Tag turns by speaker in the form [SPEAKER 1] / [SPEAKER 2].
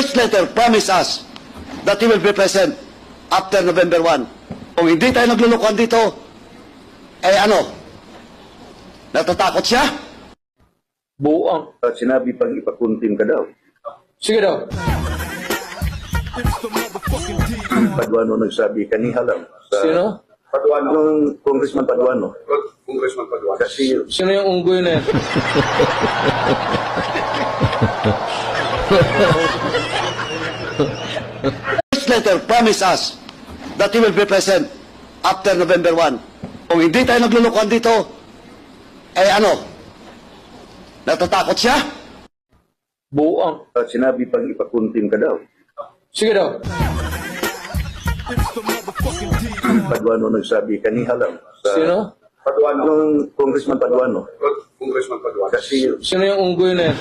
[SPEAKER 1] First letter promise us that he will be present after November 1. Kung hindi tayo naglulukuhan dito, natatakot siya?
[SPEAKER 2] Buang.
[SPEAKER 3] At sinabi pang ipakuntim ka daw.
[SPEAKER 2] Sige daw.
[SPEAKER 3] Paduano nagsabi kaniha lang.
[SPEAKER 2] Sino?
[SPEAKER 3] Paduano, yung Congressman Paduano.
[SPEAKER 4] Congressman Paduano.
[SPEAKER 3] Kasi
[SPEAKER 2] Sino yung unggoy na yan?
[SPEAKER 1] First letter promise us that he will be present after November 1. Kung hindi tayo naglulukuhan dito, natatakot siya?
[SPEAKER 2] Buang.
[SPEAKER 3] at sinabi pang ipakuntim ka daw.
[SPEAKER 2] Sige daw.
[SPEAKER 3] Paduano nagsabi kaniha lang.
[SPEAKER 2] Sino?
[SPEAKER 3] Paduano, yung Congressman Paduano.
[SPEAKER 4] Congressman Paduano.
[SPEAKER 3] Kasi
[SPEAKER 2] Sino yung unggoy na yan?